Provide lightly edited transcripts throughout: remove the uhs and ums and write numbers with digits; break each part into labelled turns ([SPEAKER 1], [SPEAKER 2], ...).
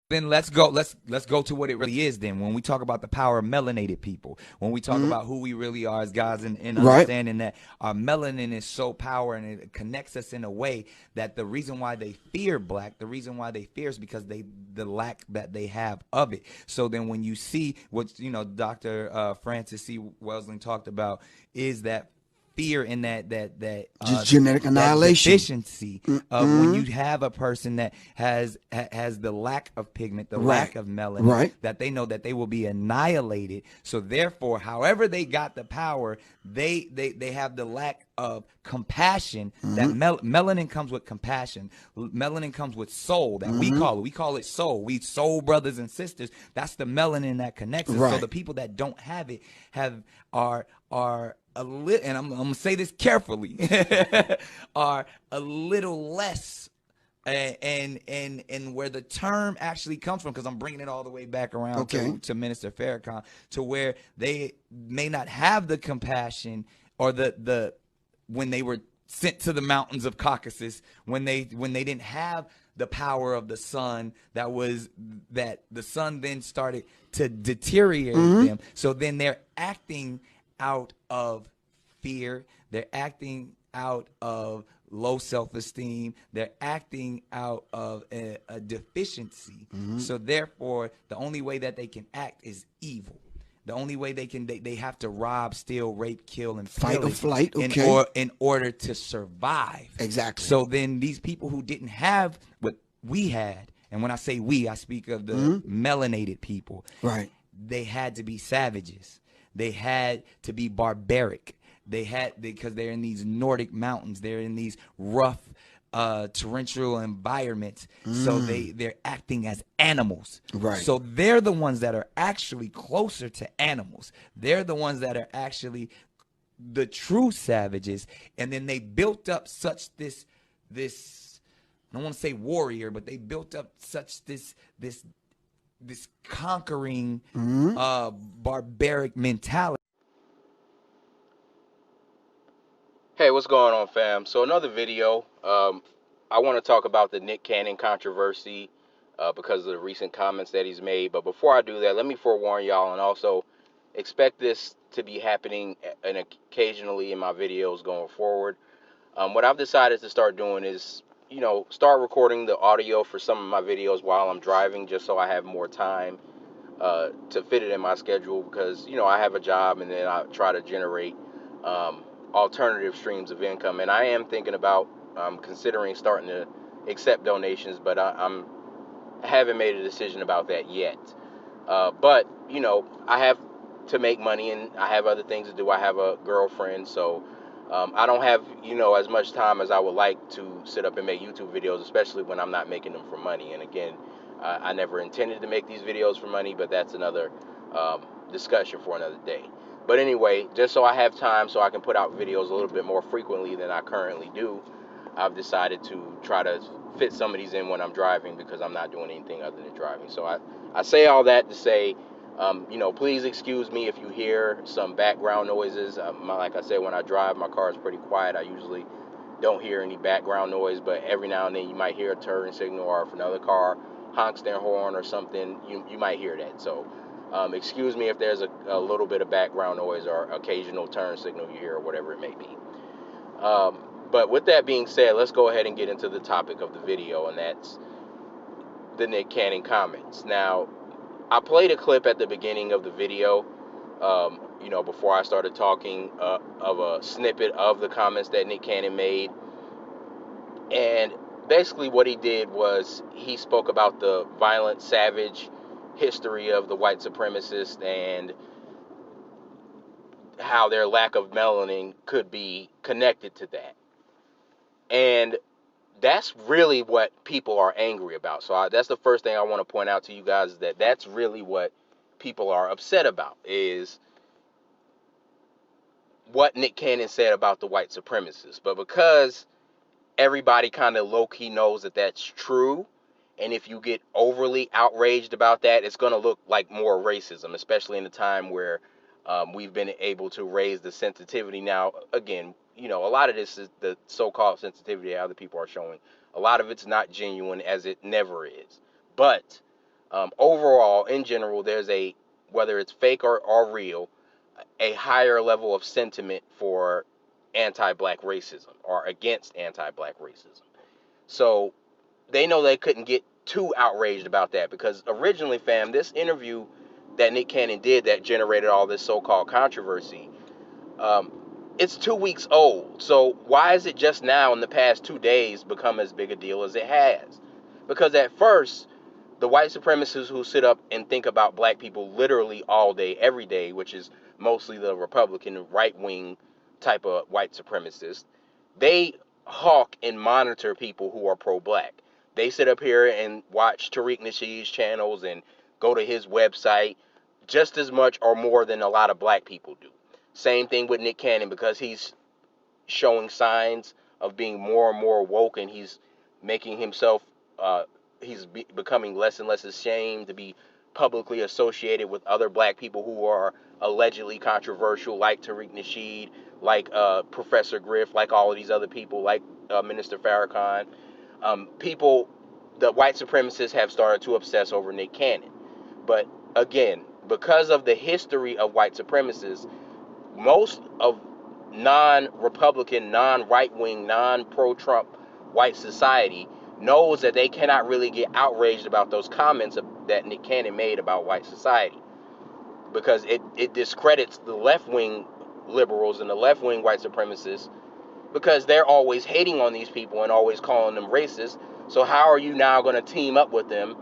[SPEAKER 1] Then let's go to what it really is. Then when we talk about the power of melanated people, when we talk about who we really are as guys, and
[SPEAKER 2] Right.
[SPEAKER 1] understanding that our melanin is so power and it connects us in a way that the reason why they fear black, the reason why they fear is because the lack that they have of it. So then when you see what Dr. Francis C. Welsing talked about is that fear and
[SPEAKER 2] Just genetic
[SPEAKER 1] that
[SPEAKER 2] annihilation.
[SPEAKER 1] deficiency of when you have a person that has the lack of pigment, the
[SPEAKER 2] Right.
[SPEAKER 1] lack of melanin,
[SPEAKER 2] Right.
[SPEAKER 1] that they know that they will be annihilated. So therefore, however they got the power, they have the lack of compassion. That melanin comes with compassion. Melanin comes with soul. That we call it soul. We soul brothers and sisters. That's the melanin that connects us. So
[SPEAKER 2] Right.
[SPEAKER 1] the people that don't have it are a little, and I'm gonna say this carefully, are a little less, and where the term actually comes from, because I'm bringing it all the way back around
[SPEAKER 2] Okay.
[SPEAKER 1] to Minister Farrakhan, to where they may not have the compassion or the when they were sent to the mountains of Caucasus, when they didn't have the power of the sun, that the sun then started to deteriorate them. So then they're acting out of fear. They're acting out of low self-esteem. They're acting out of a deficiency. So therefore, the only way that they can act is evil. The only way they have to rob, steal, rape, kill, and
[SPEAKER 2] Fight or
[SPEAKER 1] pillage
[SPEAKER 2] flight. Okay.
[SPEAKER 1] in order to survive.
[SPEAKER 2] Exactly.
[SPEAKER 1] So then these people who didn't have what we had, and when I say we, I speak of the melanated people.
[SPEAKER 2] Right.
[SPEAKER 1] They had to be savages. They had to be barbaric. Because they're in these Nordic mountains. They're in these rough torrential environments. So they're acting as animals.
[SPEAKER 2] Right.
[SPEAKER 1] So they're the ones that are actually closer to animals. They're the ones that are actually the true savages. And then they built up such this I don't want to say warrior, but they built up such this conquering barbaric mentality.
[SPEAKER 3] Hey, what's going on, fam? So another video. I want to talk about the Nick Cannon controversy because of the recent comments that he's made. But before I do that, let me forewarn y'all, and also expect this to be happening and occasionally in my videos going forward. What I've decided to start doing is, start recording the audio for some of my videos while I'm driving, just so I have more time to fit it in my schedule, because I have a job, and then I try to generate alternative streams of income. And I am thinking about considering starting to accept donations, but I haven't made a decision about that yet. But I have to make money, and I have other things to do. I have a girlfriend, so I don't have as much time as I would like to sit up and make YouTube videos, especially when I'm not making them for money. And again, I never intended to make these videos for money, but that's another discussion for another day. But anyway, just so I have time so I can put out videos a little bit more frequently than I currently do, I've decided to try to fit some of these in when I'm driving, because I'm not doing anything other than driving. So I say all that to say, please excuse me if you hear some background noises. Like I said, when I drive, my car is pretty quiet. I usually don't hear any background noise, but every now and then you might hear a turn signal, or if another car honks their horn or something, you might hear that. So excuse me if there's a little bit of background noise or occasional turn signal you hear, or whatever it may be. But with that being said, let's go ahead and get into the topic of the video, and that's the Nick Cannon comments. Now, I played a clip at the beginning of the video, before I started talking, of a snippet of the comments that Nick Cannon made. And basically what he did was he spoke about the violent, savage history of the white supremacists, and how their lack of melanin could be connected to that. And that's really what people are angry about. So that's the first thing I want to point out to you guys, is that that's really what people are upset about, is what Nick Cannon said about the white supremacists. But because everybody kind of low-key knows that that's true, and if you get overly outraged about that, it's going to look like more racism, especially in a time where we've been able to raise the sensitivity. Now, again, a lot of this is the so-called sensitivity that other people are showing. A lot of it's not genuine, as it never is. But Overall, in general, there's whether it's fake or real, a higher level of sentiment for anti-black racism or against anti-black racism. So they know they couldn't get too outraged about that, because originally, fam, this interview that Nick Cannon did that generated all this so-called controversy, it's 2 weeks old. So why is it just now in the past 2 days become as big a deal as it has? Because at first, the white supremacists who sit up and think about black people literally all day, every day, which is mostly the Republican right-wing type of white supremacists, they hawk and monitor people who are pro-black. They sit up here and watch Tariq Nasheed's channels and go to his website just as much or more than a lot of black people do. Same thing with Nick Cannon, because he's showing signs of being more and more woke, and he's making himself, becoming less and less ashamed to be publicly associated with other black people who are allegedly controversial, like Tariq Nasheed, like Professor Griff, like all of these other people, like Minister Farrakhan. The white supremacists have started to obsess over Nick Cannon. But again, because of the history of white supremacists, most of non-Republican, non-right-wing, non-pro-Trump white society knows that they cannot really get outraged about those comments that Nick Cannon made about white society, because it discredits the left-wing liberals and the left-wing white supremacists, because they're always hating on these people and always calling them racist. So how are you now going to team up with them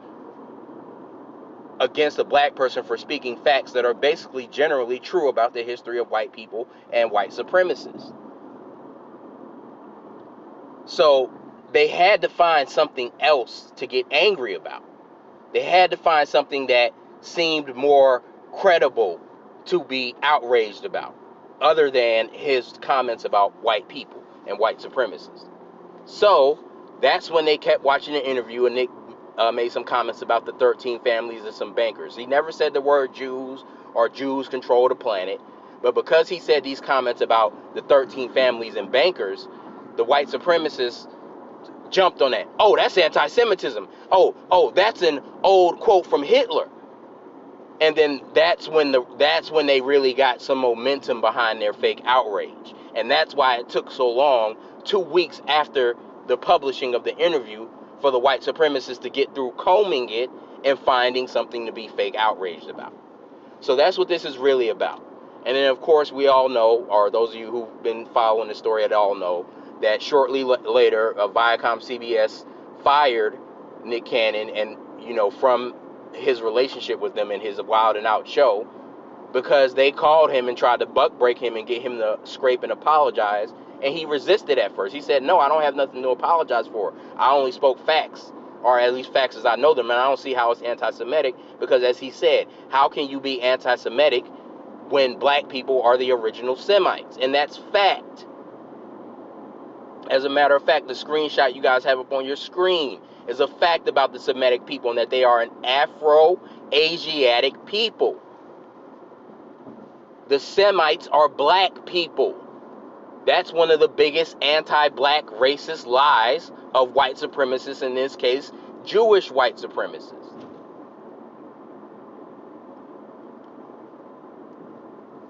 [SPEAKER 3] against a black person for speaking facts that are basically generally true about the history of white people and white supremacists? So they had to find something else to get angry about. They had to find something that seemed more credible to be outraged about, other than his comments about white people and white supremacists. So that's when they kept watching the interview, and Nick made some comments about the 13 families and some bankers. He never said the word Jews or Jews control the planet, but because he said these comments about the 13 families and bankers, the white supremacists jumped on that. Oh, that's anti-Semitism. Oh, that's an old quote from Hitler. And then that's when they really got some momentum behind their fake outrage. And that's why it took so long, 2 weeks after the publishing of the interview, for the white supremacists to get through combing it and finding something to be fake outraged about. So that's what this is really about. And then, of course, we all know, or those of you who've been following the story at all know, that shortly later, Viacom CBS fired Nick Cannon, and, from his relationship with them in his Wild and Out show, because they called him and tried to buck break him and get him to scrape and apologize. And he resisted at first. He said, no, I don't have nothing to apologize for. I only spoke facts, or at least facts as I know them, and I don't see how it's anti-Semitic, because as he said, how can you be anti-Semitic when black people are the original Semites? And that's fact. As a matter of fact, the screenshot you guys have up on your screen is a fact about the Semitic people, and that they are an Afro-Asiatic people. The Semites are black people. That's one of the biggest anti-black racist lies of white supremacists, in this case, Jewish white supremacists.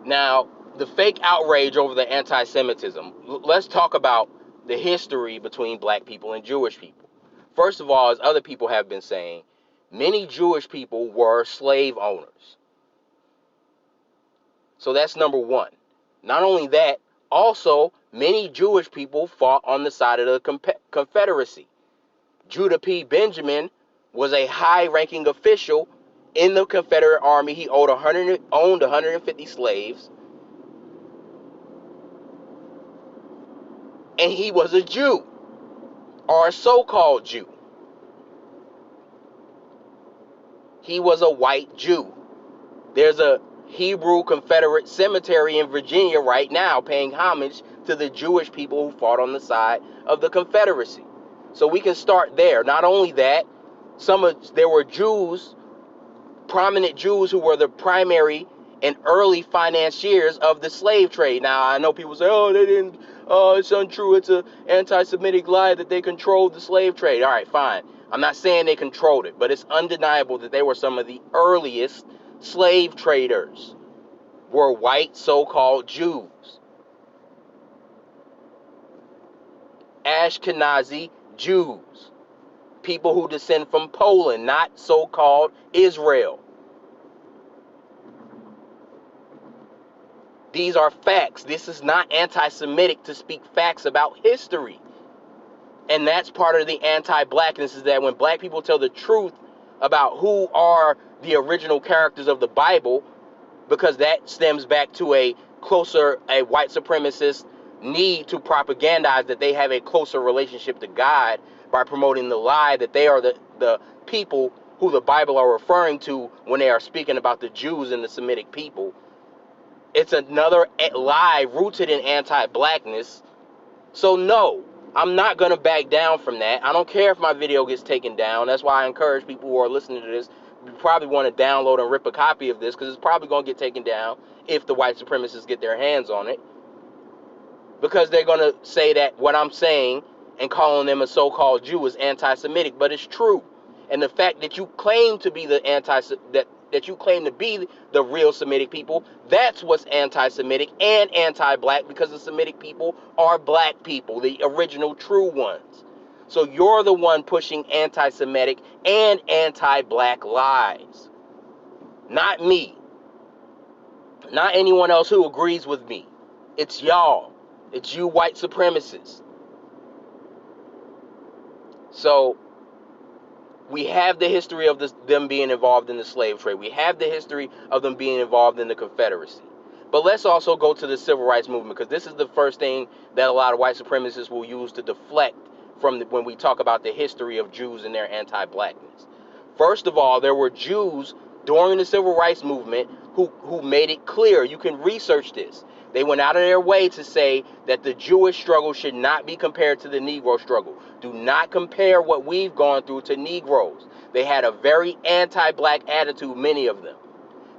[SPEAKER 3] Now, the fake outrage over the anti-Semitism. Let's talk about the history between black people and Jewish people. First of all, as other people have been saying, many Jewish people were slave owners. So that's number one. Not only that, also, many Jewish people fought on the side of the Confederacy. Judah P. Benjamin was a high-ranking official in the Confederate Army. He owned 150 slaves. And he was a Jew, or a so-called Jew. He was a white Jew. There's a Hebrew Confederate cemetery in Virginia right now paying homage to the Jewish people who fought on the side of the Confederacy. So we can start there. Not only that, there were Jews, prominent Jews, who were the primary and early financiers of the slave trade. Now, I know people say, it's untrue, it's an anti-Semitic lie that they controlled the slave trade. All right, fine. I'm not saying they controlled it, but it's undeniable that they were some of the earliest slave traders, were white so-called Jews. Ashkenazi Jews, people who descend from Poland, not so-called Israel. These are facts. This is not anti-Semitic to speak facts about history. And that's part of the anti-blackness, is that when black people tell the truth about who are the original characters of the Bible, because that stems back to a white supremacist need to propagandize that they have a closer relationship to God by promoting the lie that they are the people who the Bible are referring to when they are speaking about the Jews and the Semitic people. It's another lie rooted in anti-blackness. So no, I'm not going to back down from that. I don't care if my video gets taken down. That's why I encourage people who are listening to this, you probably want to download and rip a copy of this, because it's probably going to get taken down if the white supremacists get their hands on it. Because they're going to say that what I'm saying and calling them a so-called Jew is anti-Semitic, but it's true. And the fact that you claim to be that you claim to be the real Semitic people, that's what's anti-Semitic and anti-black, because the Semitic people are black people, the original true ones. So you're the one pushing anti-Semitic and anti-black lies. Not me. Not anyone else who agrees with me. It's y'all. It's you white supremacists. So we have the history of them being involved in the slave trade. We have the history of them being involved in the Confederacy. But let's also go to the Civil Rights Movement, because this is the first thing that a lot of white supremacists will use to deflect from when we talk about the history of Jews and their anti-blackness. First of all, there were Jews during the Civil Rights Movement who made it clear. You can research this. They went out of their way to say that the Jewish struggle should not be compared to the Negro struggle. Do not compare what we've gone through to Negroes. They had a very anti-black attitude, many of them.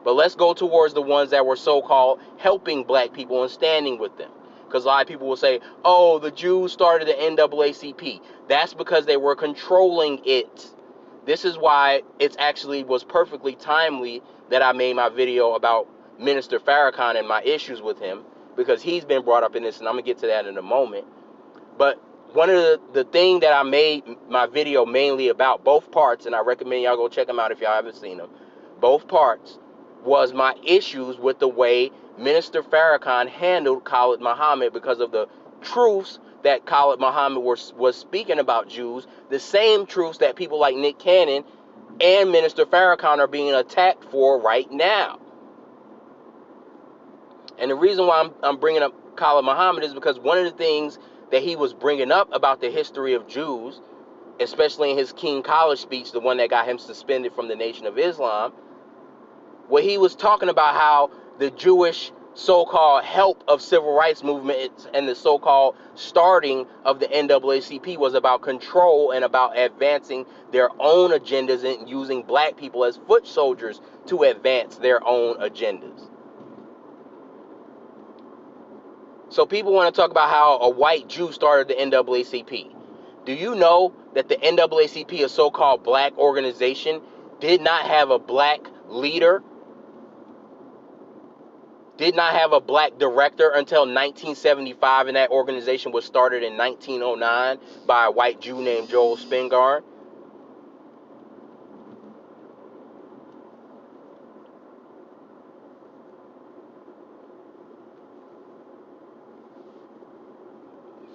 [SPEAKER 3] But let's go towards the ones that were so-called helping black people and standing with them. Because a lot of people will say, oh, the Jews started the NAACP. That's because they were controlling it. This is why it actually was perfectly timely that I made my video about Minister Farrakhan and my issues with him, because he's been brought up in this, and I'm going to get to that in a moment. But one of the thing that I made my video mainly about, both parts, and I recommend y'all go check them out if y'all haven't seen them, both parts, was my issues with the way Minister Farrakhan handled Khalid Muhammad, because of the truths that Khalid Muhammad was speaking about Jews, the same truths that people like Nick Cannon and Minister Farrakhan are being attacked for right now. And the reason why I'm bringing up Khalid Muhammad is because one of the things that he was bringing up about the history of Jews, especially in his Kean College speech, the one that got him suspended from the Nation of Islam, where he was talking about how the Jewish so-called help of civil rights movement and the so-called starting of the NAACP was about control and about advancing their own agendas and using black people as foot soldiers to advance their own agendas. So people want to talk about how a white Jew started the NAACP. Do you know that the NAACP, a so-called black organization, did not have a black leader, did not have a black director until 1975, and that organization was started in 1909 by a white Jew named Joel Spingarn?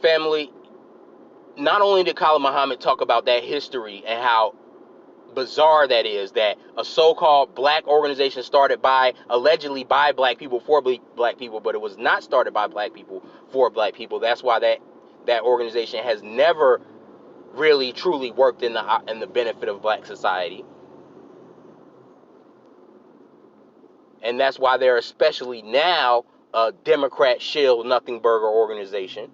[SPEAKER 3] Family, not only did Khalid Muhammad talk about that history and how bizarre that is, that a so-called black organization started allegedly by black people for black people, but it was not started by black people for black people. That's why that organization has never really truly worked in the benefit of black society. And that's why they're especially now a Democrat shill nothing burger organization,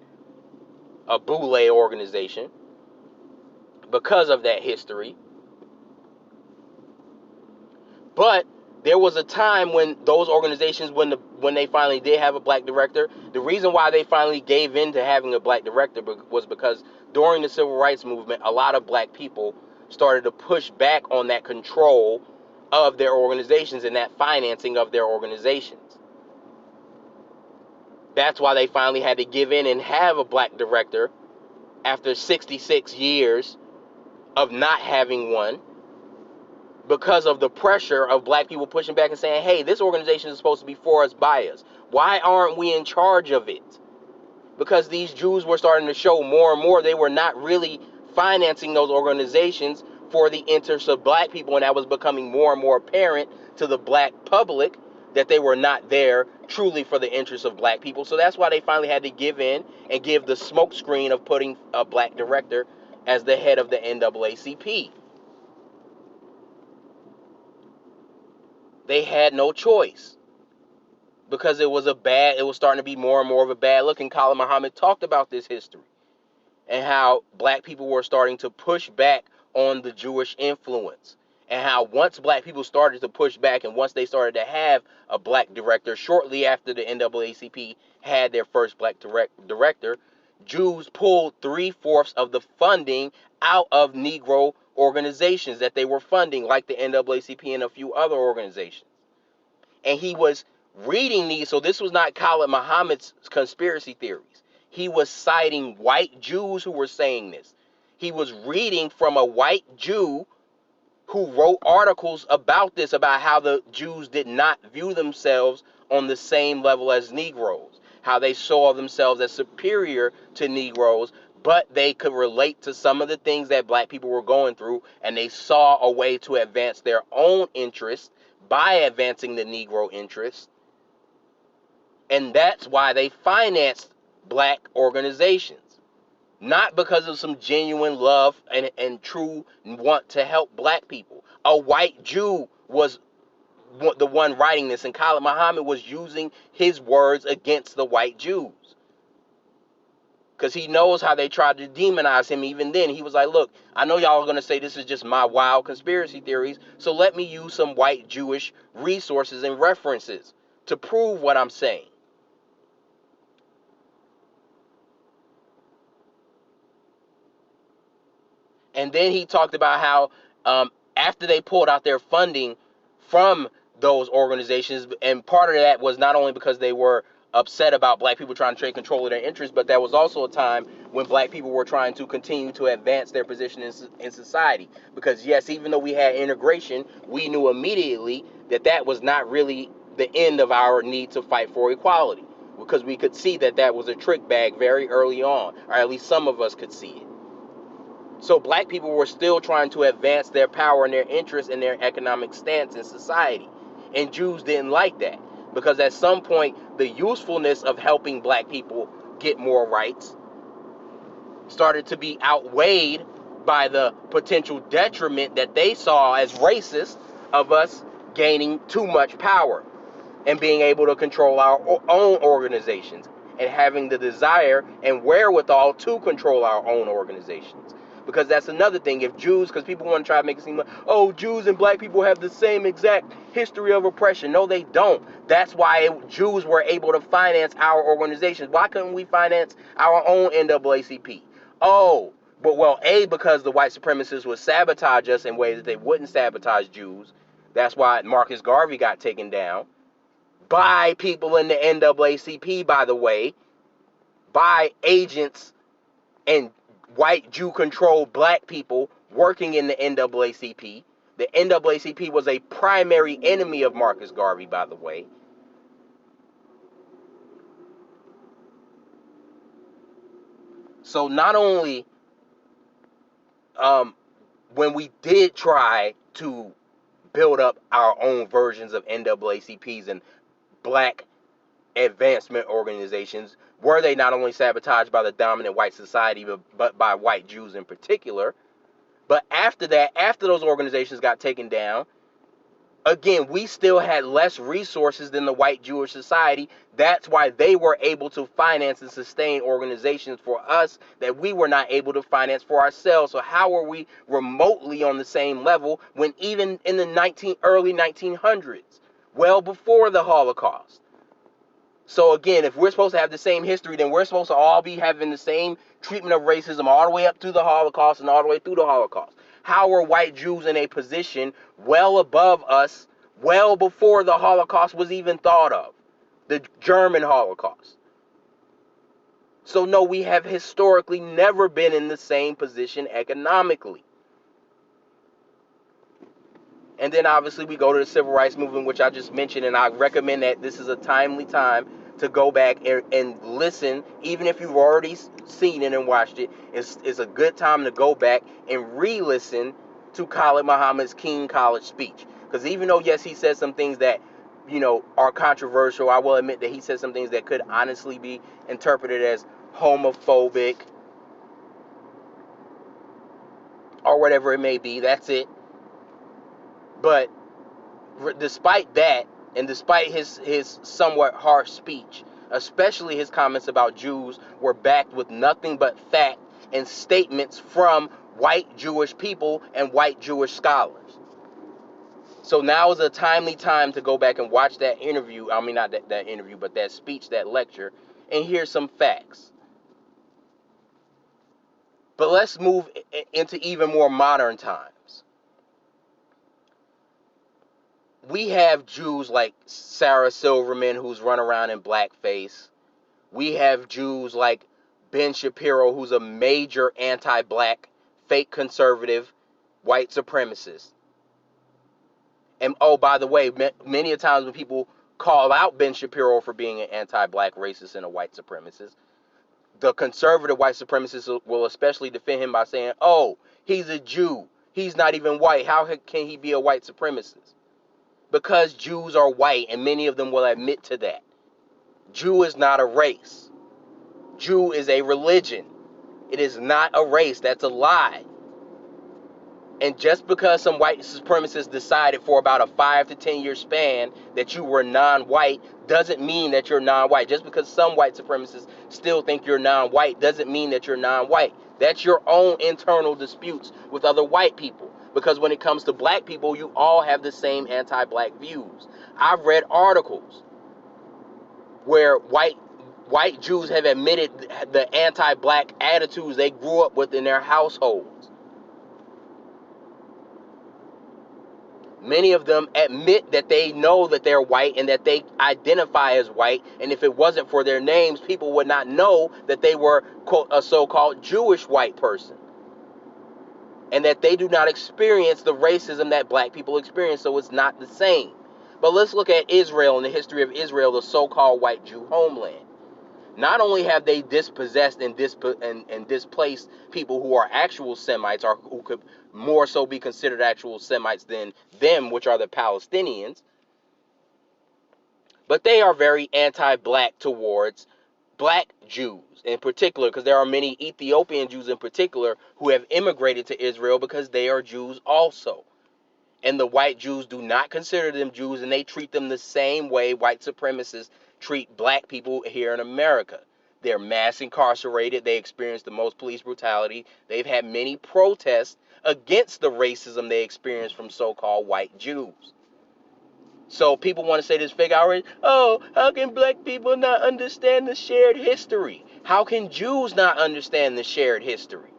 [SPEAKER 3] a boule organization, because of that history. But there was a time when those organizations, when they finally did have a black director, the reason why they finally gave in to having a black director was because during the civil rights movement, a lot of black people started to push back on that control of their organizations and that financing of their organizations. That's why they finally had to give in and have a black director after 66 years of not having one, because of the pressure of black people pushing back and saying, hey, this organization is supposed to be for us, by us. Why aren't we in charge of it? Because these Jews were starting to show more and more they were not really financing those organizations for the interests of black people, and that was becoming more and more apparent to the black public that they were not there truly for the interests of black people. So that's why they finally had to give in and give the smoke screen of putting a black director as the head of the NAACP. They had no choice, because it was starting to be more and more of a bad look. And Khalid Muhammad talked about this history and how black people were starting to push back on the Jewish influence, and how once black people started to push back and once they started to have a black director, shortly after the NAACP had their first black director, Jews pulled 3/4 of the funding out of Negro organizations that they were funding, like the NAACP and a few other organizations. And he was reading these, so this was not Khalid Muhammad's conspiracy theories. He was citing white Jews who were saying this. He was reading from a white Jew who wrote articles about this, about how the Jews did not view themselves on the same level as Negroes, how they saw themselves as superior to Negroes, but they could relate to some of the things that black people were going through, and they saw a way to advance their own interests by advancing the Negro interests. And that's why they financed black organizations. Not because of some genuine love and true want to help black people. A white Jew was the one writing this, and Khalid Muhammad was using his words against the white Jews. Because he knows how they tried to demonize him even then. He was like, look, I know y'all are going to say this is just my wild conspiracy theories, so let me use some white Jewish resources and references to prove what I'm saying. And then he talked about how after they pulled out their funding from those organizations, and part of that was not only because they were upset about black people trying to take control of their interests, but that was also a time when black people were trying to continue to advance their position in society. Because yes, even though we had integration, we knew immediately that that was not really the end of our need to fight for equality, because we could see that that was a trick bag very early on, or at least some of us could see it. So black people were still trying to advance their power and their interests and their economic stance in society. And Jews didn't like that, because at some point, the usefulness of helping black people get more rights started to be outweighed by the potential detriment that they saw as racist of us gaining too much power and being able to control our own organizations and having the desire and wherewithal to control our own organizations. Because that's another thing. If Jews, because people want to try to make it seem like, oh, Jews and black people have the same exact history of oppression. No, they don't. That's why Jews were able to finance our organizations. Why couldn't we finance our own NAACP? Oh, but well, because the white supremacists would sabotage us in ways that they wouldn't sabotage Jews. That's why Marcus Garvey got taken down by people in the NAACP, by the way, by agents and white Jew-controlled black people working in the NAACP. The NAACP was a primary enemy of Marcus Garvey, by the way. So not only when we did try to build up our own versions of NAACPs and black advancement organizations, were they not only sabotaged by the dominant white society, but by white Jews in particular. But after that, after those organizations got taken down, again, we still had less resources than the white Jewish society. That's why they were able to finance and sustain organizations for us that we were not able to finance for ourselves. So how are we remotely on the same level when even in the early 1900s, well before the Holocaust? So again, if we're supposed to have the same history, then we're supposed to all be having the same treatment of racism all the way up to the Holocaust and all the way through the Holocaust. How are white Jews in a position well above us, well before the Holocaust was even thought of, the German Holocaust? So no, we have historically never been in the same position economically. And then obviously we go to the civil rights movement, which I just mentioned, and I recommend that this is a timely time to go back and listen. Even if you've already seen it and watched it, it's a good time to go back and re-listen to Khalid Muhammad's Kean College speech. Because even though, yes, he said some things that, you know, are controversial, I will admit that he said some things that could honestly be interpreted as homophobic or whatever it may be. That's it. But despite that, and despite his somewhat harsh speech, especially his comments about Jews, were backed with nothing but fact and statements from white Jewish people and white Jewish scholars. So now is a timely time to go back and watch that interview. I mean, not that interview, but that speech, that lecture, and hear some facts. But let's move into even more modern times. We have Jews like Sarah Silverman, who's run around in blackface. We have Jews like Ben Shapiro, who's a major anti-black, fake conservative, white supremacist. And oh, by the way, many a times when people call out Ben Shapiro for being an anti-black racist and a white supremacist, the conservative white supremacists will especially defend him by saying, oh, he's a Jew. He's not even white. How can he be a white supremacist? Because Jews are white, and many of them will admit to that. Jew is not a race. Jew is a religion. It is not a race. That's a lie. And just because some white supremacists decided for about a 5 to 10 year span that you were non-white doesn't mean that you're non-white. Just because some white supremacists still think you're non-white doesn't mean that you're non-white. That's your own internal disputes with other white people. Because when it comes to black people, you all have the same anti-black views. I've read articles where white Jews have admitted the anti-black attitudes they grew up with in their households. Many of them admit that they know that they're white and that they identify as white, and if it wasn't for their names, people would not know that they were, quote, a so-called Jewish white person, and that they do not experience the racism that black people experience, so it's not the same. But let's look at Israel and the history of Israel, the so-called white Jew homeland. Not only have they dispossessed and displaced people who are actual Semites, or who could more so be considered actual Semites than them, which are the Palestinians, but they are very anti-black towards black Jews in particular, because there are many Ethiopian Jews in particular who have immigrated to Israel because they are Jews also. And the white Jews do not consider them Jews, and they treat them the same way white supremacists treat black people here in America. They're mass incarcerated. They experience the most police brutality. They've had many protests against the racism they experience from so-called white Jews. So people want to say this fake outrage. Oh, how can black people not understand the shared history? How can Jews not understand the shared history?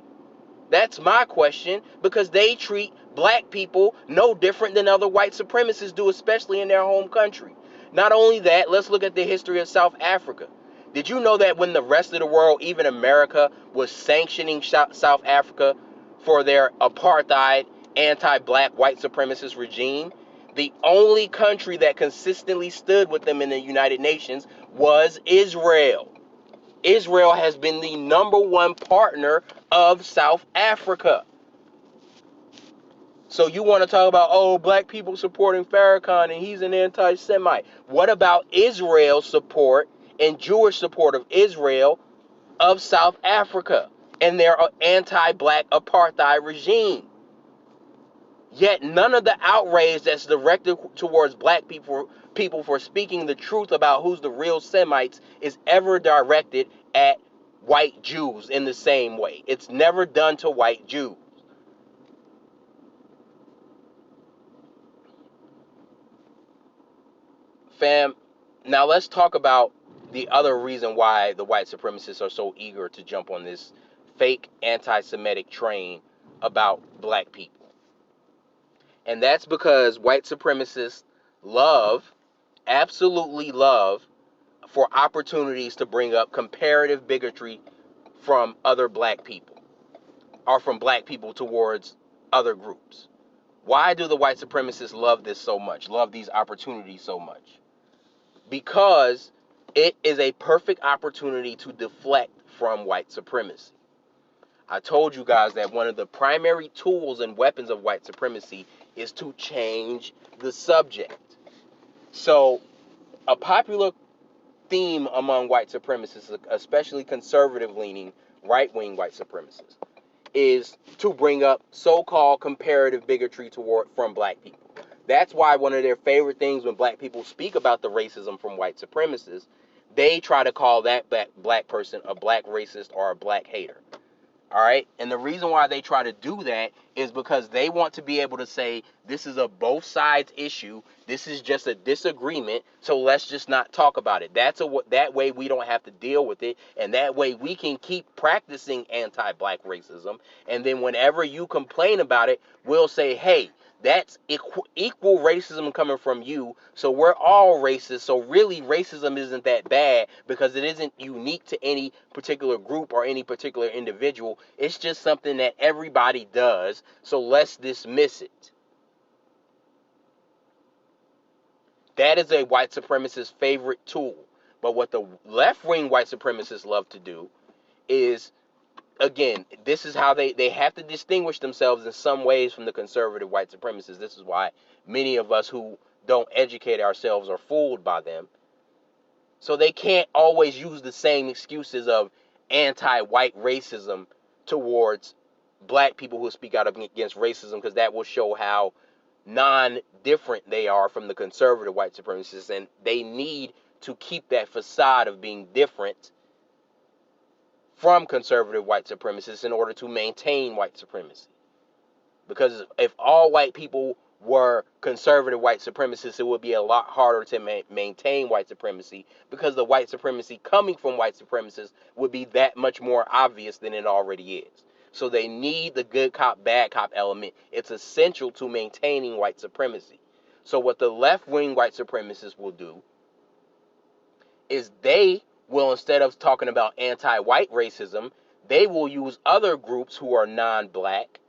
[SPEAKER 3] That's my question, because they treat black people no different than other white supremacists do, especially in their home country. Not only that, let's look at the history of South Africa. Did you know that when the rest of the world, even America, was sanctioning South Africa for their apartheid, anti-black, white supremacist regime, the only country that consistently stood with them in the United Nations was Israel. Israel has been the #1 partner of South Africa. So you want to talk about, oh, black people supporting Farrakhan and he's an anti-Semite. What about Israel's support and Jewish support of Israel of South Africa and their anti-black apartheid regime? Yet none of the outrage that's directed towards black people for speaking the truth about who's the real Semites is ever directed at white Jews in the same way. It's never done to white Jews. Fam, now let's talk about the other reason why the white supremacists are so eager to jump on this fake anti-Semitic train about black people. And that's because white supremacists absolutely love, for opportunities to bring up comparative bigotry from other black people, or from black people towards other groups. Why do the white supremacists love this so much, love these opportunities so much? Because it is a perfect opportunity to deflect from white supremacy. I told you guys that one of the primary tools and weapons of white supremacy is to change the subject. So, a popular theme among white supremacists, especially conservative-leaning, right-wing white supremacists, is to bring up so-called comparative bigotry from black people. That's why one of their favorite things when black people speak about the racism from white supremacists, they try to call that black person a black racist or a black hater. All right. And the reason why they try to do that is because they want to be able to say, this is a both sides issue. This is just a disagreement. So let's just not talk about it. That way we don't have to deal with it. And that way we can keep practicing anti-black racism. And then whenever you complain about it, we'll say, hey, that's equal racism coming from you. So we're all racist. So really racism isn't that bad because it isn't unique to any particular group or any particular individual. It's just something that everybody does. So let's dismiss it. That is a white supremacist's favorite tool. But what the left-wing white supremacists love to do is, again, this is how they have to distinguish themselves in some ways from the conservative white supremacists. This is why many of us who don't educate ourselves are fooled by them. So they can't always use the same excuses of anti-white racism towards black people who speak out against racism, because that will show how non-different they are from the conservative white supremacists, and they need to keep that facade of being different from conservative white supremacists in order to maintain white supremacy. Because if all white people were conservative white supremacists, it would be a lot harder to maintain white supremacy, because the white supremacy coming from white supremacists would be that much more obvious than it already is. So they need the good cop, bad cop element. It's essential to maintaining white supremacy. So what the left-wing white supremacists will do is they will, instead of talking about anti-white racism, they will use other groups who are non-black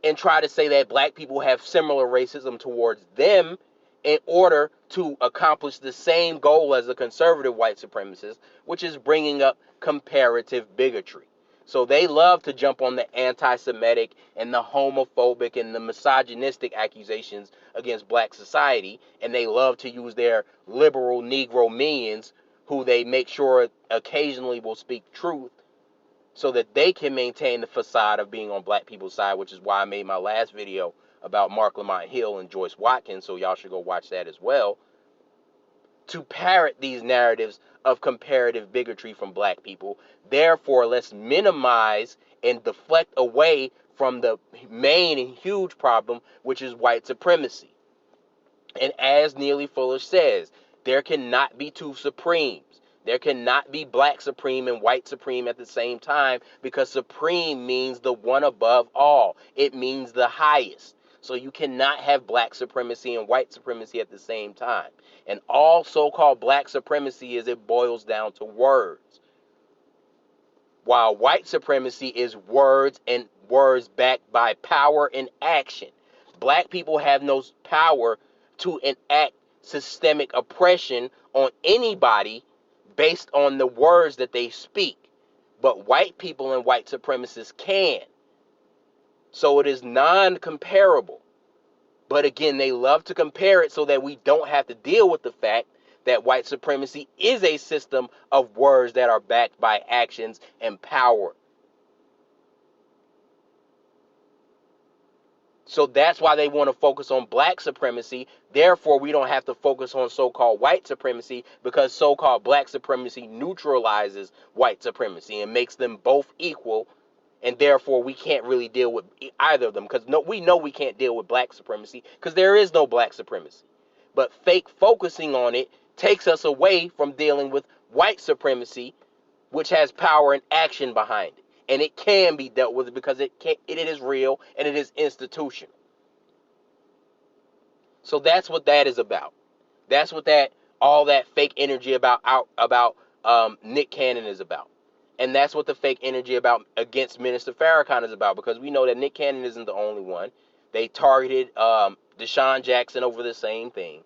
[SPEAKER 3] and try to say that black people have similar racism towards them in order to accomplish the same goal as the conservative white supremacists, which is bringing up comparative bigotry. So they love to jump on the anti-Semitic and the homophobic and the misogynistic accusations against black society, and they love to use their liberal Negro minions, who they make sure occasionally will speak truth, so that they can maintain the facade of being on black people's side, which is why I made my last video about Mark Lamont Hill and Joyce Watkins, so y'all should go watch that as well, to parrot these narratives of comparative bigotry from black people. Therefore, let's minimize and deflect away from the main and huge problem, which is white supremacy. And as Neely Fuller says, there cannot be two supremes. There cannot be black supreme and white supreme at the same time, because supreme means the one above all. It means the highest. So you cannot have black supremacy and white supremacy at the same time. And all so-called black supremacy is, it boils down to words, while white supremacy is words, and words backed by power and action. Black people have no power to enact systemic oppression on anybody based on the words that they speak, but white people and white supremacists can. So it is non-comparable. But again, they love to compare it so that we don't have to deal with the fact that white supremacy is a system of words that are backed by actions and power. So that's why they want to focus on black supremacy. Therefore, we don't have to focus on so-called white supremacy, because so-called black supremacy neutralizes white supremacy and makes them both equal. And therefore, we can't really deal with either of them, because we know we can't deal with black supremacy because there is no black supremacy. But fake focusing on it takes us away from dealing with white supremacy, which has power and action behind it. and it can be dealt with because it is real and it is institutional. So that's what that is about. That's what all that fake energy about Nick Cannon is about. And that's what the fake energy about against Minister Farrakhan is about, because we know that Nick Cannon isn't the only one. They targeted Desean Jackson over the same thing.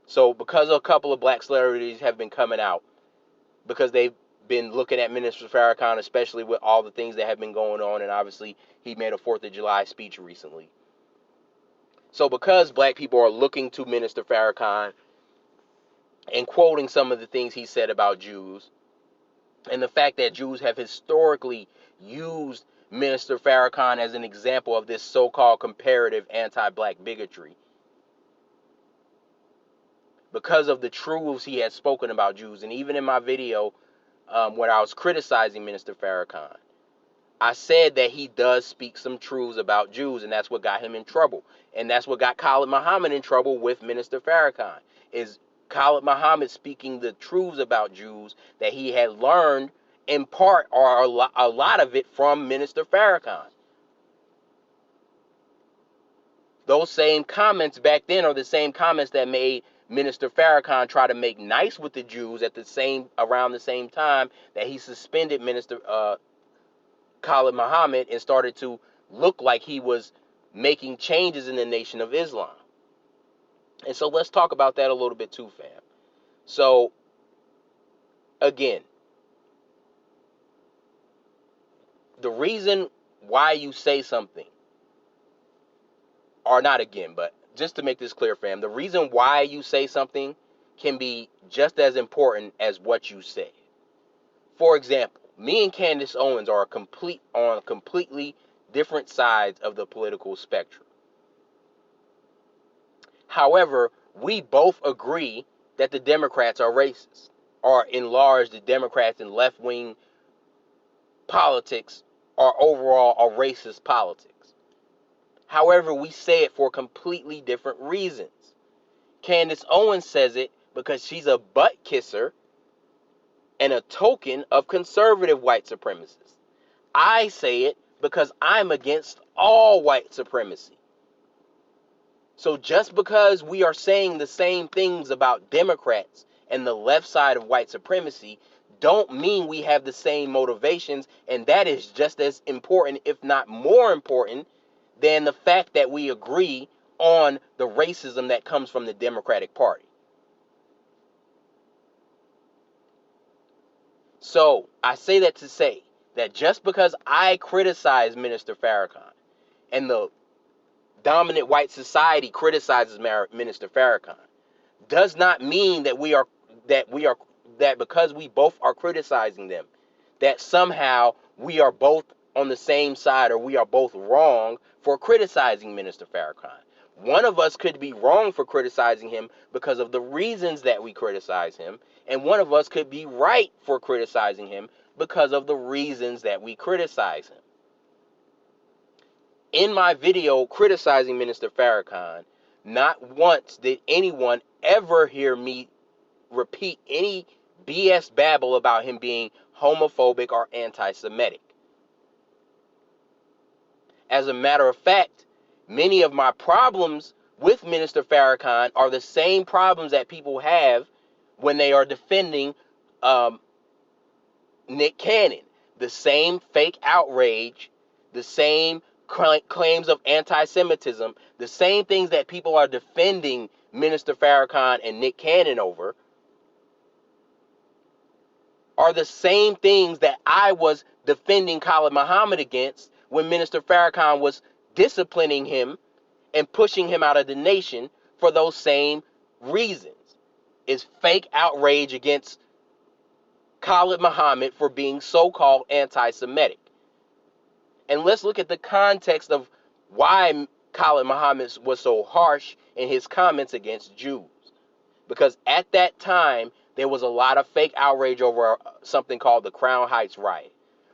[SPEAKER 3] So because a couple of black celebrities have been coming out, because they've been looking at Minister Farrakhan, especially with all the things that have been going on, and obviously he made a 4th of July speech recently. So because black people are looking to Minister Farrakhan and quoting some of the things he said about Jews, and the fact that Jews have historically used Minister Farrakhan as an example of this so-called comparative anti-black bigotry, because of the truths he has spoken about Jews. And even in my video when I was criticizing Minister Farrakhan, I said that he does speak some truths about Jews, and that's what got him in trouble. And that's what got Khalid Muhammad in trouble with Minister Farrakhan, is Khalid Muhammad speaking the truths about Jews that he had learned in part, or a lot of it, from Minister Farrakhan. Those same comments back then are the same comments that made Minister Farrakhan try to make nice with the Jews around the same time that he suspended Minister Khalid Muhammad and started to look like he was making changes in the Nation of Islam. And so let's talk about that a little bit too, fam. So again, the reason why you say something, or not again, but just to make this clear, fam, the reason why you say something can be just as important as what you say. For example, me and Candace Owens are on completely different sides of the political spectrum. However, we both agree that the Democrats are racist, or in large, the Democrats and left-wing politics are overall a racist politics. However, we say it for completely different reasons. Candace Owens says it because she's a butt kisser and a token of conservative white supremacists. I say it because I'm against all white supremacy. So just because we are saying the same things about Democrats and the left side of white supremacy don't mean we have the same motivations, and that is just as important, if not more important, than the fact that we agree on the racism that comes from the Democratic Party. So I say that to say that just because I criticize Minister Farrakhan and the dominant white society criticizes Minister Farrakhan, does not mean that because we both are criticizing them, that somehow we are both on the same side, or we are both wrong for criticizing Minister Farrakhan. One of us could be wrong for criticizing him because of the reasons that we criticize him, and one of us could be right for criticizing him because of the reasons that we criticize him. In my video criticizing Minister Farrakhan, not once did anyone ever hear me repeat any BS babble about him being homophobic or anti-Semitic. As a matter of fact, many of my problems with Minister Farrakhan are the same problems that people have when they are defending Nick Cannon. The same fake outrage, the same claims of anti-Semitism, the same things that people are defending Minister Farrakhan and Nick Cannon over are the same things that I was defending Khalid Muhammad against when Minister Farrakhan was disciplining him and pushing him out of the nation for those same reasons. Is fake outrage against Khalid Muhammad for being so-called anti-Semitic. And let's look at the context of why Khalid Muhammad was so harsh in his comments against Jews. Because at that time, there was a lot of fake outrage over something called the Crown Heights riot,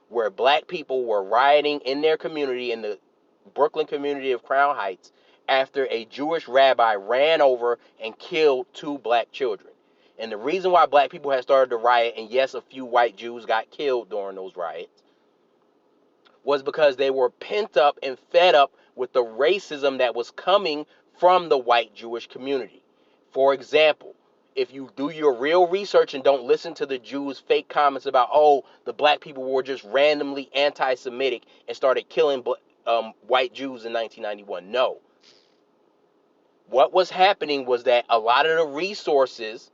[SPEAKER 3] where black people were rioting in their community, in the Brooklyn community of Crown Heights, after a Jewish rabbi ran over and killed 2 black children. And the reason why black people had started to riot, and yes, a few white Jews got killed during those riots, was because they were pent up and fed up with the racism that was coming from the white Jewish community. For example, if you do your real research and don't listen to the Jews' fake comments about, oh, the black people were just randomly anti-Semitic and started killing white Jews in 1991. No. What was happening was that a lot of the resources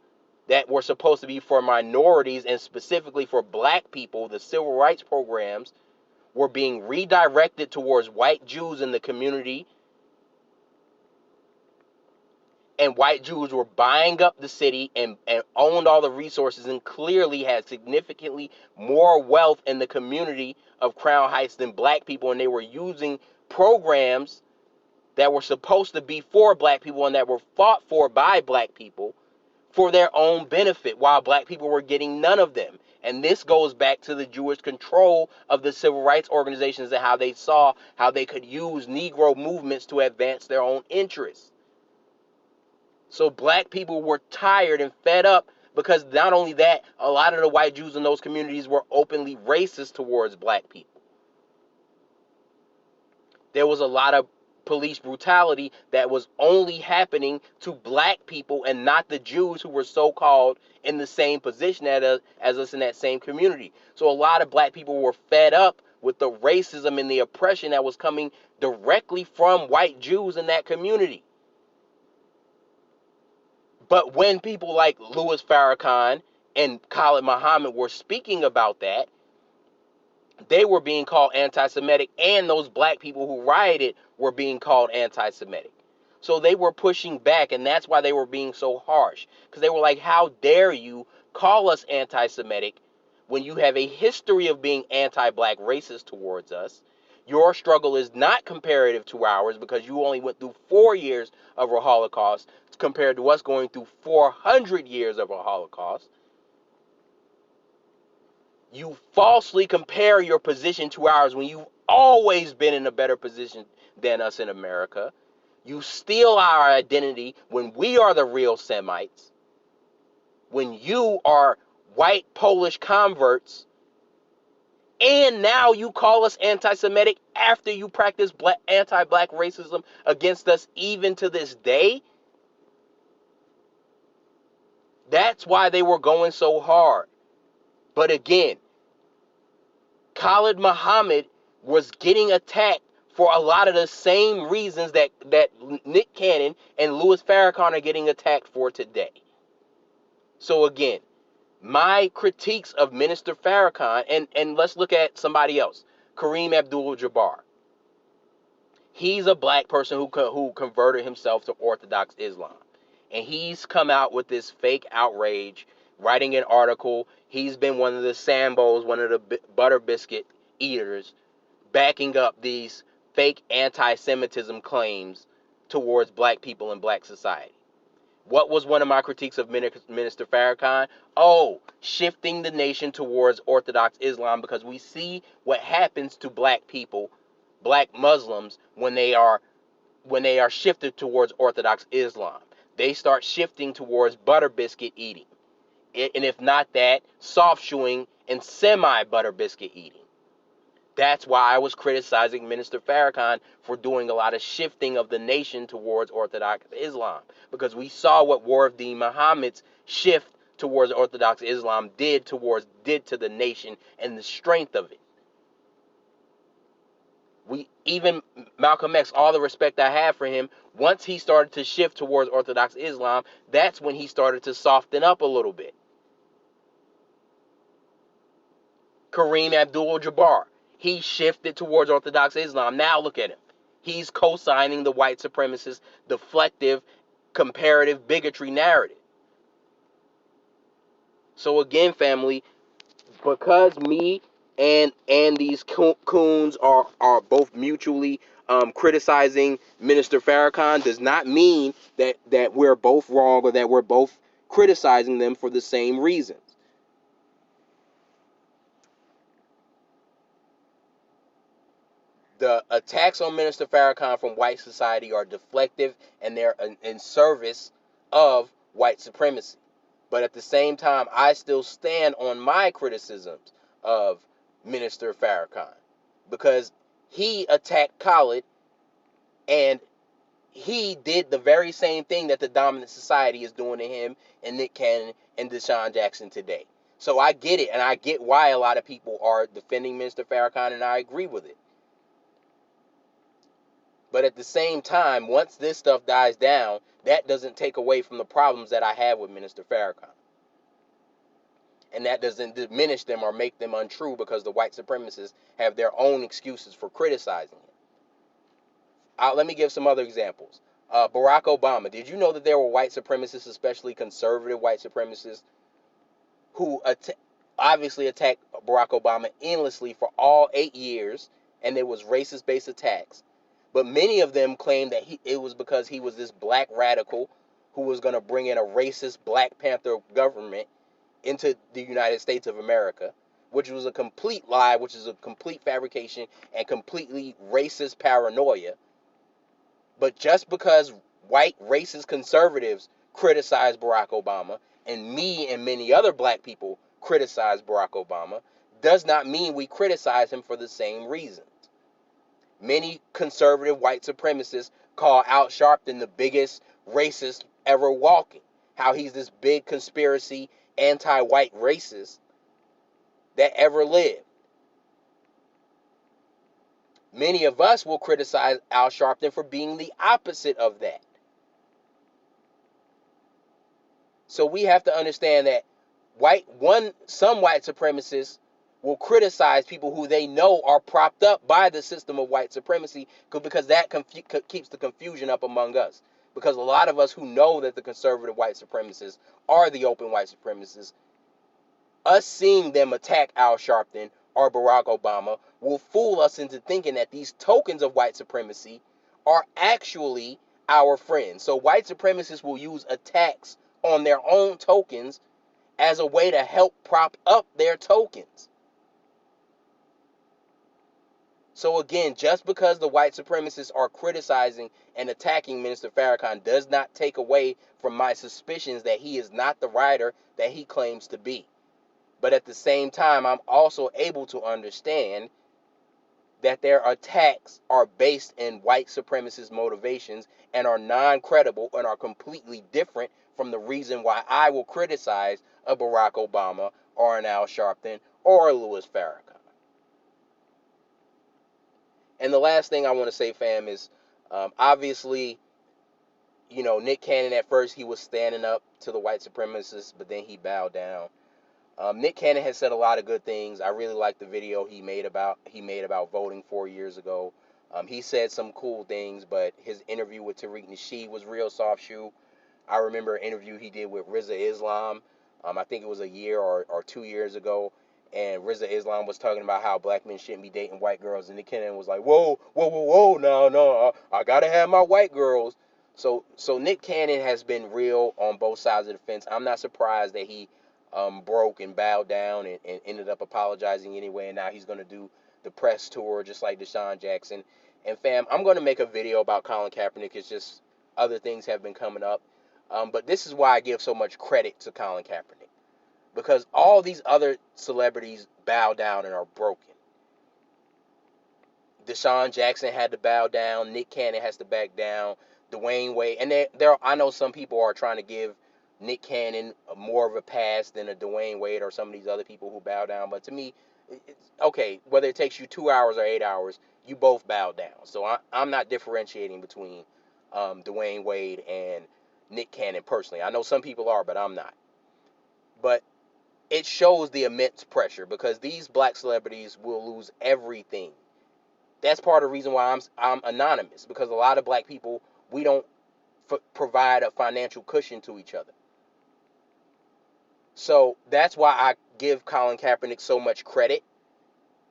[SPEAKER 3] that were supposed to be for minorities and specifically for black people, the civil rights programs, were being redirected towards white Jews in the community, and white Jews were buying up the city and owned all the resources and clearly had significantly more wealth in the community of Crown Heights than black people, and they were using programs that were supposed to be for black people and that were fought for by black people for their own benefit, while black people were getting none of them. And this goes back to the Jewish control of the civil rights organizations and how they saw how they could use Negro movements to advance their own interests. So black people were tired and fed up because not only that, a lot of the white Jews in those communities were openly racist towards black people. There was a lot of police brutality that was only happening to black people and not the Jews who were so-called in the same position as us in that same community. So a lot of black people were fed up with the racism and the oppression that was coming directly from white Jews in that community. But when people like Louis Farrakhan and Khalid Muhammad were speaking about that, they were being called anti-Semitic, and those black people who rioted were being called anti-Semitic. So they were pushing back, and that's why they were being so harsh. Because they were like, how dare you call us anti-Semitic when you have a history of being anti-black racist towards us? Your struggle is not comparative to ours because you only went through 4 years of a Holocaust compared to us going through 400 years of a Holocaust. You falsely compare your position to ours when you've always been in a better position than us in America. You steal our identity when we are the real Semites, when you are white Polish converts, and now you call us anti-Semitic after you practice anti-black racism against us even to this day. That's why they were going so hard. But again, Khalid Muhammad was getting attacked for a lot of the same reasons that Nick Cannon and Louis Farrakhan are getting attacked for today. So again, my critiques of Minister Farrakhan, and let's look at somebody else, Kareem Abdul-Jabbar. He's a black person who converted himself to Orthodox Islam. And he's come out with this fake outrage, writing an article. He's been one of the Sambos, one of the butter biscuit eaters, backing up these fake anti-Semitism claims towards black people and black society. What was one of my critiques of Minister Farrakhan? Oh, shifting the nation towards Orthodox Islam, because we see what happens to black people, black Muslims, when they are shifted towards Orthodox Islam. They start shifting towards butter biscuit eating. And if not that, soft shoeing and semi-butter biscuit eating. That's why I was criticizing Minister Farrakhan for doing a lot of shifting of the nation towards Orthodox Islam. Because we saw what War of the Muhammad's shift towards Orthodox Islam did to the nation and the strength of it. Even Malcolm X, all the respect I have for him, once he started to shift towards Orthodox Islam, that's when he started to soften up a little bit. Kareem Abdul-Jabbar, he shifted towards Orthodox Islam. Now look at him. He's co-signing the white supremacist, deflective, comparative bigotry narrative. So again, family, because me and these coons are both mutually criticizing Minister Farrakhan does not mean that we're both wrong or that we're both criticizing them for the same reasons. The attacks on Minister Farrakhan from white society are deflective and they're in service of white supremacy. But at the same time, I still stand on my criticisms of Minister Farrakhan. because he attacked Khalid, and he did the very same thing that the dominant society is doing to him and Nick Cannon and Desean Jackson today. So I get it, and I get why a lot of people are defending Minister Farrakhan, and I agree with it. But at the same time, once this stuff dies down, that doesn't take away from the problems that I have with Minister Farrakhan. And that doesn't diminish them or make them untrue, because the white supremacists have their own excuses for criticizing him. Let me give some other examples. Barack Obama. Did you know that there were white supremacists, especially conservative white supremacists, who obviously attacked Barack Obama endlessly for all 8 years, and there was racist-based attacks? But many of them claimed that it was because he was this black radical who was going to bring in a racist Black Panther government into the United States of America, which was a complete lie, which is a complete fabrication and completely racist paranoia. But just because white racist conservatives criticize Barack Obama, and me and many other black people criticize Barack Obama, does not mean we criticize him for the same reasons. Many conservative white supremacists call Al Sharpton the biggest racist ever walking. How he's this big conspiracy anti-white racist that ever lived. Many of us will criticize Al Sharpton for being the opposite of that. So we have to understand that some white supremacists will criticize people who they know are propped up by the system of white supremacy, because that keeps the confusion up among us. Because a lot of us who know that the conservative white supremacists are the open white supremacists, us seeing them attack Al Sharpton or Barack Obama will fool us into thinking that these tokens of white supremacy are actually our friends. So white supremacists will use attacks on their own tokens as a way to help prop up their tokens. So again, just because the white supremacists are criticizing and attacking Minister Farrakhan does not take away from my suspicions that he is not the writer that he claims to be. But at the same time, I'm also able to understand that their attacks are based in white supremacist motivations and are non-credible and are completely different from the reason why I will criticize a Barack Obama or an Al Sharpton or a Louis Farrakhan. And the last thing I want to say, fam, is obviously, Nick Cannon, at first he was standing up to the white supremacists, but then he bowed down. Nick Cannon has said a lot of good things. I really like the video he made about voting 4 years ago. He said some cool things, but his interview with Tariq Nasheed was real soft shoe. I remember an interview he did with Rizza Islam. I think it was a year or 2 years ago. And Rizza Islam was talking about how black men shouldn't be dating white girls. And Nick Cannon was like, whoa, no, I got to have my white girls. So Nick Cannon has been real on both sides of the fence. I'm not surprised that he broke and bowed down and ended up apologizing anyway. And now he's going to do the press tour just like Desean Jackson. And fam, I'm going to make a video about Colin Kaepernick. It's just other things have been coming up. But this is why I give so much credit to Colin Kaepernick. Because all these other celebrities bow down and are broken. Desean Jackson had to bow down. Nick Cannon has to back down. Dwayne Wade. And I know some people are trying to give Nick Cannon more of a pass than a Dwayne Wade or some of these other people who bow down. But to me, it's okay, whether it takes you 2 hours or 8 hours, you both bow down. So I'm not differentiating between Dwayne Wade and Nick Cannon personally. I know some people are, but I'm not. But it shows the immense pressure, because these black celebrities will lose everything. That's part of the reason why I'm anonymous, because a lot of black people, we don't provide a financial cushion to each other. So that's why I give Colin Kaepernick so much credit,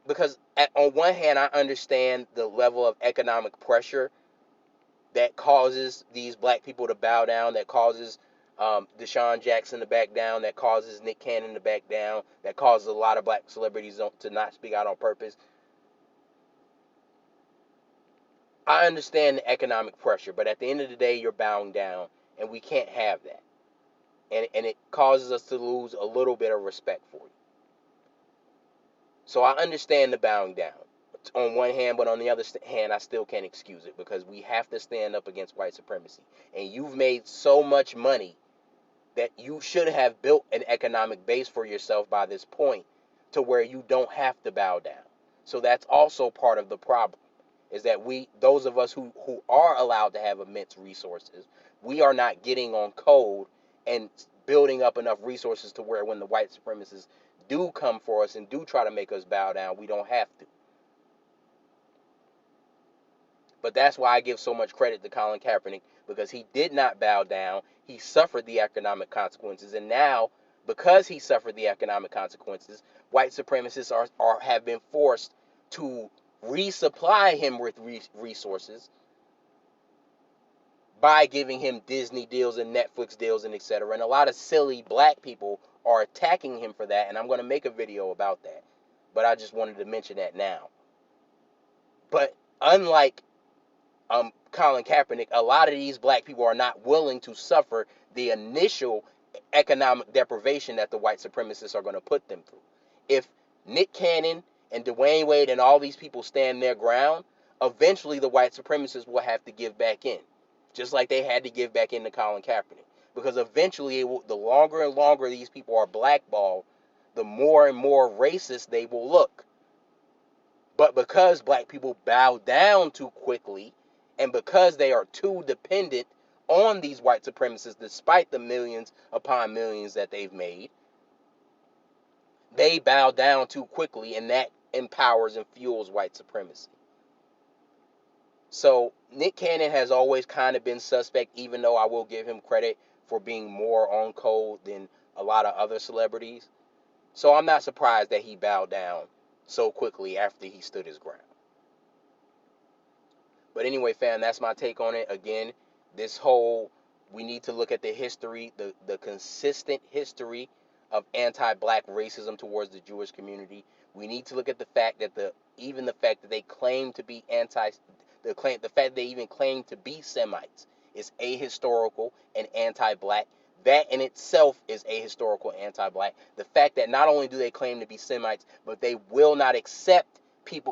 [SPEAKER 3] because on one hand, I understand the level of economic pressure that causes these black people to bow down, that causes Desean Jackson to back down, that causes Nick Cannon to back down, that causes a lot of black celebrities to not speak out on purpose. I understand the economic pressure, but at the end of the day, you're bowing down, and we can't have that. And it causes us to lose a little bit of respect for you. So I understand the bowing down. on one hand, but on the other hand, I still can't excuse it, because we have to stand up against white supremacy. And you've made so much money that you should have built an economic base for yourself by this point, to where you don't have to bow down. So that's also part of the problem, is that those of us who are allowed to have immense resources, we are not getting on code and building up enough resources to where when the white supremacists do come for us and do try to make us bow down, we don't have to. But that's why I give so much credit to Colin Kaepernick, because he did not bow down. He suffered the economic consequences. And now, because he suffered the economic consequences, white supremacists have been forced to resupply him with resources by giving him Disney deals and Netflix deals and etc. And a lot of silly black people are attacking him for that. And I'm going to make a video about that. But I just wanted to mention that now. But unlike Colin Kaepernick, a lot of these black people are not willing to suffer the initial economic deprivation that the white supremacists are going to put them through. If Nick Cannon and Dwayne Wade and all these people stand their ground, eventually the white supremacists will have to give back in, just like they had to give back in to Colin Kaepernick. Because eventually, the longer and longer these people are blackballed, the more and more racist they will look. But because black people bow down too quickly, and because they are too dependent on these white supremacists, despite the millions upon millions that they've made, they bow down too quickly, and that empowers and fuels white supremacy. So Nick Cannon has always kind of been suspect, even though I will give him credit for being more on code than a lot of other celebrities. So I'm not surprised that he bowed down so quickly after he stood his ground. But anyway, fam, that's my take on it. Again, we need to look at the history, the consistent history of anti-black racism towards the Jewish community. We need to look at the fact that the fact that they claim to be the fact that they even claim to be Semites is ahistorical and anti-black. That in itself is ahistorical and anti-black. The fact that not only do they claim to be Semites, but they will not accept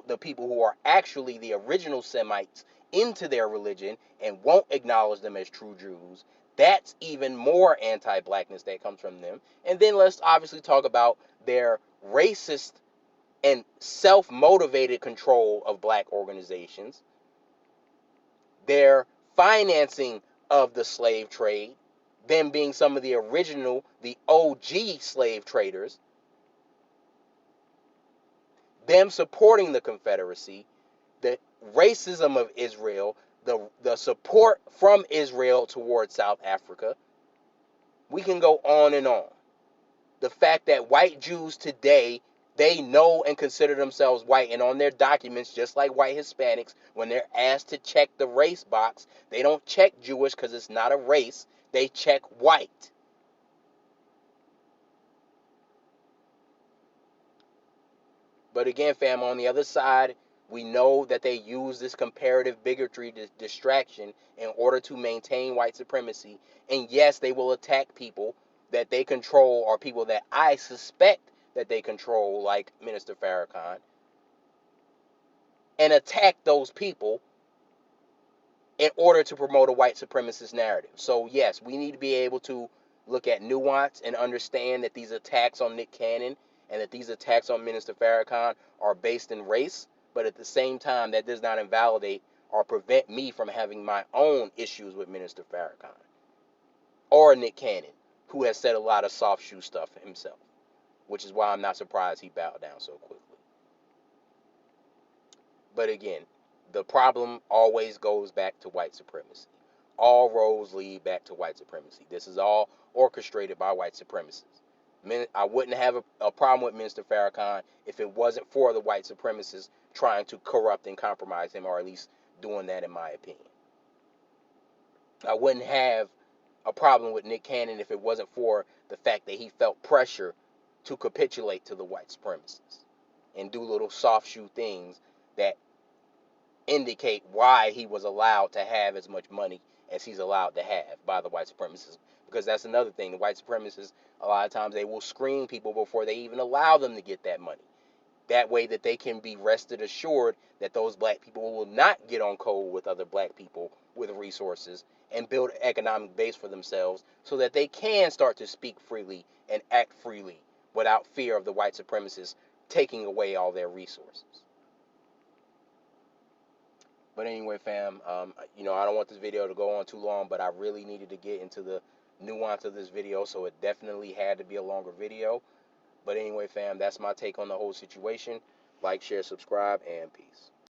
[SPEAKER 3] the people who are actually the original Semites into their religion and won't acknowledge them as true Jews. That's even more anti-blackness that comes from them. And then let's obviously talk about their racist and self-motivated control of black organizations, their financing of the slave trade, them being some of the OG slave traders, them supporting the Confederacy, the racism of Israel, the support from Israel towards South Africa. We can go on and on. The fact that white Jews today, they know and consider themselves white, and on their documents, just like white Hispanics, when they're asked to check the race box, they don't check Jewish because it's not a race. They check white. But again, fam, on the other side, we know that they use this comparative bigotry distraction in order to maintain white supremacy. And yes, they will attack people that they control, or people that I suspect that they control, like Minister Farrakhan, and attack those people in order to promote a white supremacist narrative. So yes, we need to be able to look at nuance and understand that these attacks on Nick Cannon and that these attacks on Minister Farrakhan are based in race, but at the same time, that does not invalidate or prevent me from having my own issues with Minister Farrakhan or Nick Cannon, who has said a lot of soft shoe stuff himself, which is why I'm not surprised he bowed down so quickly. But again, the problem always goes back to white supremacy. All roads lead back to white supremacy. This is all orchestrated by white supremacists. I wouldn't have a problem with Minister Farrakhan if it wasn't for the white supremacists trying to corrupt and compromise him, or at least doing that, in my opinion. I wouldn't have a problem with Nick Cannon if it wasn't for the fact that he felt pressure to capitulate to the white supremacists and do little soft shoe things that indicate why he was allowed to have as much money as he's allowed to have by the white supremacists. Because that's another thing. The white supremacists, a lot of times, they will screen people before they even allow them to get that money. That way that they can be rested assured that those black people will not get on code with other black people with resources and build an economic base for themselves so that they can start to speak freely and act freely without fear of the white supremacists taking away all their resources. But anyway, fam, I don't want this video to go on too long, but I really needed to get into the nuance of this video, so it definitely had to be a longer video. But anyway, fam, that's my take on the whole situation. Like, share, subscribe, and peace.